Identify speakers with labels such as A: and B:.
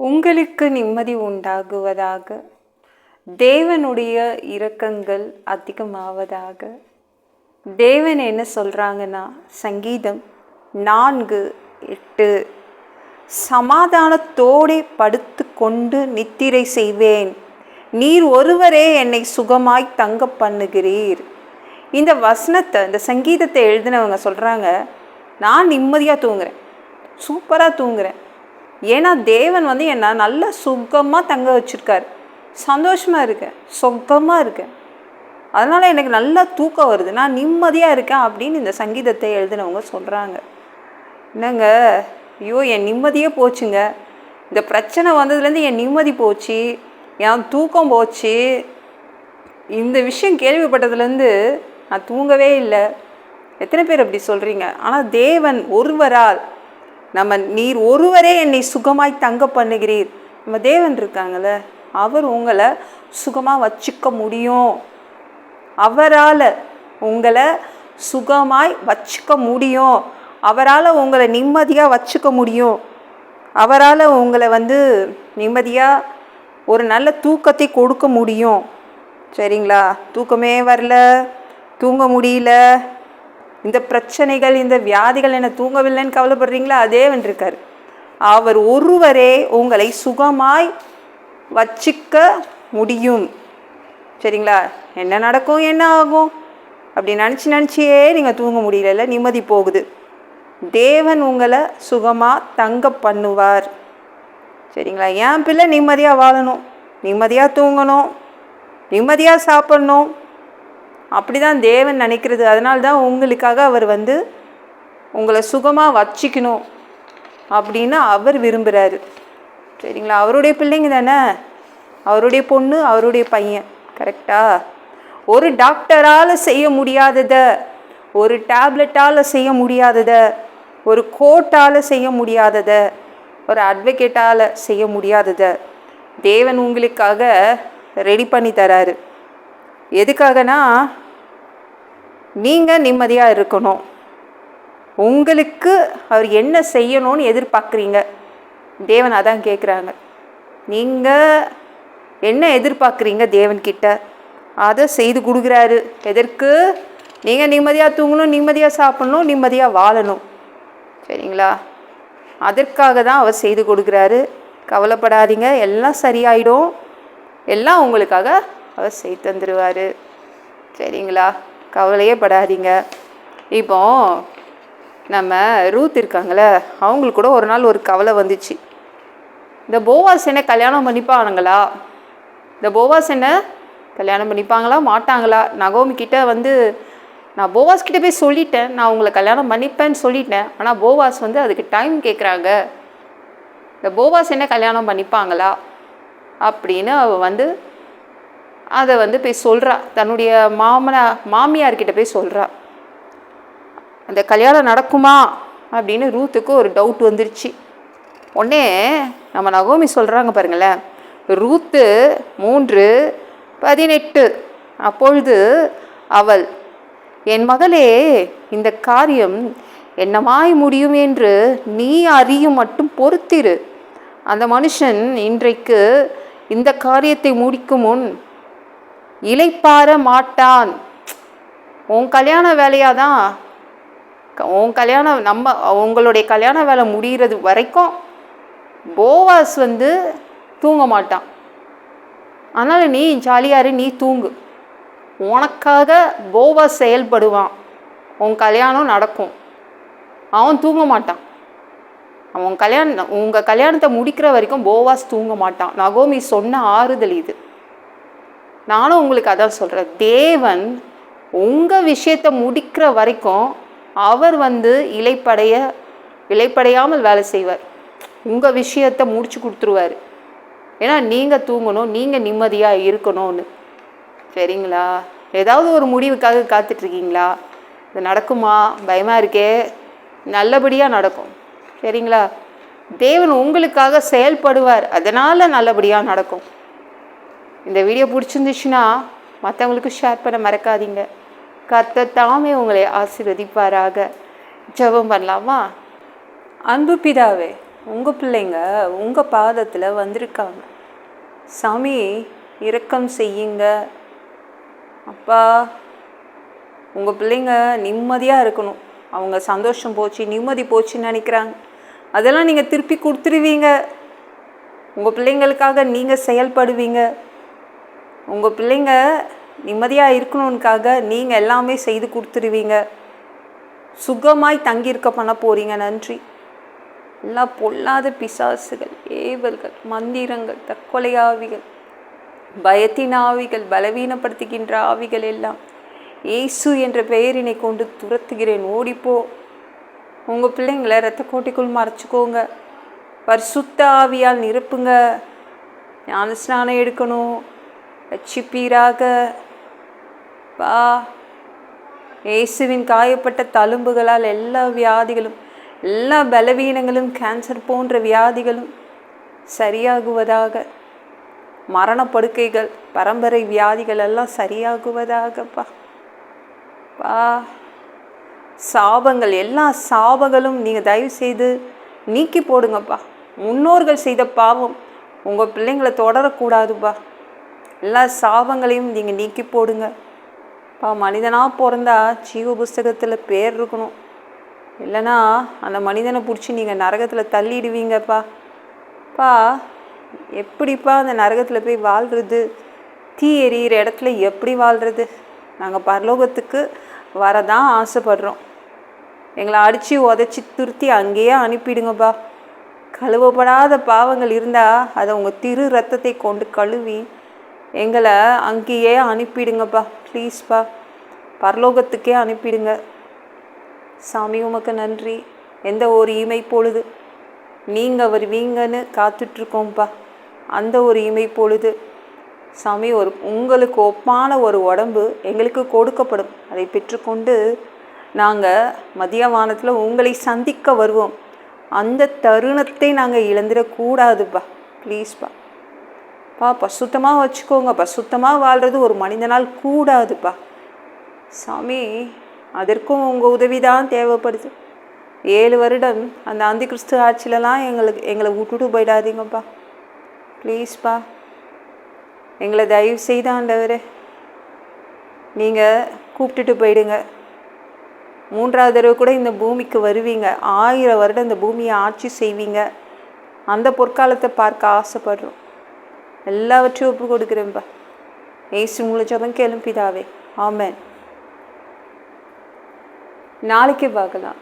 A: உங்களுக்கு நிம்மதி உண்டாகுவதாக. தேவனுடைய இரக்கங்கள் அதிகமாவதாக. தேவன் என்ன சொல்கிறாங்கன்னா, சங்கீதம் 4:8, சமாதானத்தோடு படுத்து கொண்டு நித்திரை செய்வேன், நீர் ஒருவரே என்னை சுகமாய் தங்க பண்ணுகிறீர். இந்த வசனத்தை, இந்த சங்கீதத்தை எழுதினவங்க சொல்கிறாங்க, நான் நிம்மதியாக தூங்குறேன், சூப்பராக தூங்குறேன். ஏன்னா தேவன் என்னை நல்லா சுகமாக தங்க வச்சுருக்கார், சந்தோஷமாக இருக்கேன், சுகமாக இருக்கேன், அதனால் எனக்கு நல்லா தூக்கம் வருது, நான் நிம்மதியாக இருக்கேன் அப்படின்னு இந்த சங்கீதத்தை எழுதினவங்க சொல்கிறாங்க. என்னங்க, ஐயோ என் நிம்மதியே போச்சுங்க, இந்த பிரச்சனை வந்ததுலேருந்து என் நிம்மதி போச்சு, என் தூக்கம் போச்சு, இந்த விஷயம் கேள்விப்பட்டதுலேருந்து நான் தூங்கவே இல்லை. எத்தனை பேர் அப்படி சொல்கிறீங்க? ஆனால் தேவன் ஒருவரால் நீர் ஒருவரே என்னை சுகமாய் தங்க பண்ணுகிறீர். நம்ம தேவன் இருக்காங்கள்ல, அவர் உங்களை சுகமாக வச்சுக்க முடியும். அவரால் உங்களை சுகமாய் வச்சுக்க முடியும். அவரால் உங்களை நிம்மதியாக வச்சுக்க முடியும். அவரால் உங்களை நிம்மதியாக ஒரு நல்ல தூக்கத்தை கொடுக்க முடியும். சரிங்களா? தூக்கமே வரல, தூங்க முடியல, இந்த பிரச்சனைகள், இந்த வியாதிகள் என்ன தூங்கவில்லைன்னு கவலைப்படுறீங்களா? அதே இருக்கார். அவர் ஒருவரே உங்களை சுகமாய் வச்சிக்க முடியும். சரிங்களா? என்ன நடக்கும், என்ன ஆகும் அப்படி நினச்சியே நீங்கள் தூங்க முடியல, நிம்மதி போகுது. தேவன் உங்களை சுகமாக தங்க பண்ணுவார். சரிங்களா? என் பிள்ளை நிம்மதியாக வாழணும், நிம்மதியாக தூங்கணும், நிம்மதியாக சாப்பிட்ணும், அப்படி தான் தேவன் நினைக்கிறது. அதனால்தான் உங்களுக்காக அவர் உங்களை சுகமாக வச்சிக்கணும் அப்படின்னு அவர் விரும்புகிறாரு. சரிங்களா? அவருடைய பிள்ளைங்க தானே, அவருடைய பொண்ணு, அவருடைய பையன். கரெக்டா? ஒரு டாக்டரால் செய்ய முடியாததை, ஒரு டேப்லெட்டால் செய்ய முடியாததை, ஒரு கோர்ட்டால் செய்ய முடியாததை, ஒரு அட்வொகேட்டால் செய்ய முடியாததை தேவன் உங்களுக்காக ரெடி பண்ணி தராரு. எதுக்காகனா, நீங்கள் நிம்மதியாக இருக்கணும். உங்களுக்கு அவர் என்ன செய்யணும்னு எதிர்பார்க்குறீங்க, தேவன் அதான் கேட்குறாங்க. நீங்கள் என்ன எதிர்பார்க்குறீங்க தேவன்கிட்ட, அதை செய்து கொடுக்குறாரு. எதற்கு? நீங்கள் நிம்மதியாக தூங்கணும், நிம்மதியாக சாப்பிட்ணும், நிம்மதியாக வாழணும். சரிங்களா? அதற்காக தான் அவர் செய்து கொடுக்குறாரு. கவலைப்படாதீங்க, எல்லாம் சரியாயிடும், எல்லாம் உங்களுக்காக அவர் செய்து தந்துடுவார். சரிங்களா? கவலையே படாதீங்க. இப்போ நம்ம ரூத் இருக்காங்களே, அவங்களுக்கு கூட ஒரு நாள் ஒரு கவலை வந்துச்சு. இந்த போவாஸ் என்ன கல்யாணம் பண்ணிப்பானுங்களா, இந்த போவாஸ் என்ன கல்யாணம் பண்ணிப்பாங்களா மாட்டாங்களா? நகோமி கிட்ட நான் போவாஸ் கிட்டே போய் சொல்லிட்டேன், நான் உங்களை கல்யாணம் பண்ணிப்பேன்னு சொல்லிட்டேன். ஆனால் போவாஸ் அதுக்கு டைம் கேட்குறாங்க. இந்த போவாஸ் என்ன கல்யாணம் பண்ணிப்பாங்களா அப்படின்னு அவ அதை போய் சொல்கிறா, தன்னுடைய மாமியார்கிட்ட போய் சொல்கிறா. அந்த கல்யாணம் நடக்குமா அப்படின்னு ரூத்துக்கு ஒரு டவுட் வந்துருச்சு. உடனே நம்ம நகோமி சொல்கிறாங்க பாருங்களேன், ரூத்து 3:18, அப்பொழுது அவள், என் மகளே, இந்த காரியம் என்னமாய் முடியும் என்று நீ அறியும் மட்டும் பொறுத்திரு. அந்த மனுஷன் இன்றைக்கு இந்த காரியத்தை முடிக்கும் முன் இளைப்பாற மாட்டான். உன் கல்யாண வேலையாக தான், உன் கல்யாணம் உங்களுடைய கல்யாண வேலை முடிகிறது வரைக்கும் போவாஸ் தூங்க மாட்டான். அதனால் நீ ஜாலியாரு, நீ தூங்கு, உனக்காக போவாஸ் செயல்படுவான், உன் கல்யாணம் நடக்கும். அவன் தூங்க மாட்டான். உங்கள் கல்யாணத்தை முடிக்கிற வரைக்கும் போவாஸ் தூங்க மாட்டான். நகோமி சொன்ன ஆறுதல் இது. நானும் உங்களுக்கு அதான் சொல்கிறேன், தேவன் உங்கள் விஷயத்தை முடிக்கிற வரைக்கும் அவர் இலைப்படையாமல் வேலை செய்வார். உங்கள் விஷயத்தை முடிச்சு கொடுத்துருவார். ஏன்னா நீங்கள் தூங்கணும், நீங்கள் நிம்மதியாக இருக்கணும்னு. சரிங்களா? ஏதாவது ஒரு முடிவுக்காக காத்துட்ருக்கீங்களா? இது நடக்குமா, பயமாக இருக்கே, நல்லபடியாக நடக்கும். சரிங்களா? தேவன் உங்களுக்காக செயல்படுவார், அதனால் நல்லபடியாக நடக்கும். இந்த வீடியோ பிடிச்சிருந்துச்சுன்னா மற்றவங்களுக்கு ஷேர் பண்ண மறக்காதீங்க. கர்த்தர் தாமே உங்களை ஆசீர்வதிப்பாராக. ஜெபம் பண்ணலாமா? அன்பு பிதாவே, உங்கள் பிள்ளைங்க உங்கள் பாதத்தில் வந்திருக்காங்க. சாமி இரக்கம் செய்யுங்க அப்பா. உங்கள் பிள்ளைங்க நிம்மதியாக இருக்கணும். அவங்க சந்தோஷம் போச்சு, நிம்மதி போச்சுன்னு நினைக்கிறாங்க. அதெல்லாம் நீங்கள் திருப்பி கொடுத்துருவீங்க. உங்கள் பிள்ளைங்களுக்காக நீங்கள் செயல்படுவீங்க. உங்கள் பிள்ளைங்க நிம்மதியாக இருக்கணுன்னுக்காக நீங்கள் எல்லாமே செய்து கொடுத்துருவீங்க. சுகமாய் தங்கியிருக்க பண்ண போகிறீங்க. நன்றி. எல்லா பொல்லாத பிசாசுகள், ஏவல்கள், மந்திரங்கள், தற்கொலை ஆவிகள், பயத்தின் ஆவிகள், பலவீனப்படுத்துகின்ற ஆவிகள் எல்லாம் இயேசு என்ற பெயரினை கொண்டு துரத்துகிறேன். ஓடிப்போ. உங்கள் பிள்ளைங்களை இரத்த கோட்டைக்குள் மறைச்சிக்கோங்க. பரிசுத்த ஆவியால் நிரப்புங்க. ஞான ஸ்நானம் எடுக்கணும். ரட்சிப்பீராக பா. இயேசுவின் காயப்பட்ட தழும்புகளால் எல்லா வியாதிகளும், எல்லா பலவீனங்களும், கேன்சர் போன்ற வியாதிகளும் சரியாகுவதாக. மரணப்படுக்கைகள், பரம்பரை வியாதிகள் எல்லாம் சரியாகுவதாகப்பா. பா. சாபங்கள், எல்லா சாபங்களும் நீங்கள் தயவு செய்து நீக்கி போடுங்கப்பா. முன்னோர்கள் செய்த பாவம் உங்கள் பிள்ளைங்களை தொடரக்கூடாதுப்பா. எல்லா சாபங்களையும் நீங்கள் நீக்கி போடுங்க பா. மனிதனாக பிறந்தா ஜீவ புஸ்தகத்தில் பேர் இருக்கணும். இல்லைன்னா அந்த மனிதனை பிடிச்சி நீங்கள் நரகத்தில் தள்ளிடுவீங்கப்பா. பா, எப்படிப்பா அந்த நரகத்தில் போய் வாழ்கிறது? தீ எறிகிற இடத்துல எப்படி வாழ்கிறது? நாங்கள் பரலோகத்துக்கு வரதான் ஆசைப்படுறோம். எங்களை அடித்து உதச்சி திருத்தி அங்கேயே அனுப்பிடுங்கப்பா. கழுவப்படாத பாவங்கள் இருந்தால் அதை உங்கள் திரு ரத்தத்தை கொண்டு கழுவி எங்களை அங்கேயே அனுப்பிடுங்கப்பா. ப்ளீஸ்ப்பா, பரலோகத்துக்கே அனுப்பிடுங்க. சாமி உமக்கு நன்றி. எந்த ஒரு இமை பொழுது நீங்கள் வருவீங்கன்னு காத்துட்ருக்கோம்ப்பா. அந்த ஒரு இமை பொழுது சாமி உங்களுக்கு ஒப்பான ஒரு உடம்பு எங்களுக்கு கொடுக்கப்படும். அதை பெற்றுக்கொண்டு நாங்கள் மதிய வானத்தில் உங்களை சந்திக்க வருவோம். அந்த தருணத்தை நாங்கள் இழந்துடக்கூடாதுப்பா. ப்ளீஸ்ப்பா பசுத்தமாக வச்சுக்கோங்க. பசுத்தமாக வாழ்கிறது ஒரு மனிதனால் கூடாதுப்பா. சாமி, அதற்கும் உங்கள் உதவி தான் தேவைப்படுது. 7 வருடம் அந்த அந்தி கிறிஸ்து ஆட்சியிலலாம் எங்களை விட்டுட்டு போயிடாதீங்கப்பா. ப்ளீஸ்ப்பா, எங்களை தயவு செய்து ஆண்டவரே நீங்கள் கூப்பிட்டுட்டு போயிடுங்க. 3வது தடவை கூட இந்த பூமிக்கு வருவீங்க. 1000 வருடம் இந்த பூமியை ஆட்சி செய்வீங்க. அந்த பொற்காலத்தை பார்க்க ஆசைப்படுறோம். எல்லாவற்றையும் ஒப்பு கொடுக்குறேன்ப்பா. ஏசு மூலம் ஜெபம் கேளும் பிதாவே. ஆமென். நாளைக்கு பார்க்கலாம்.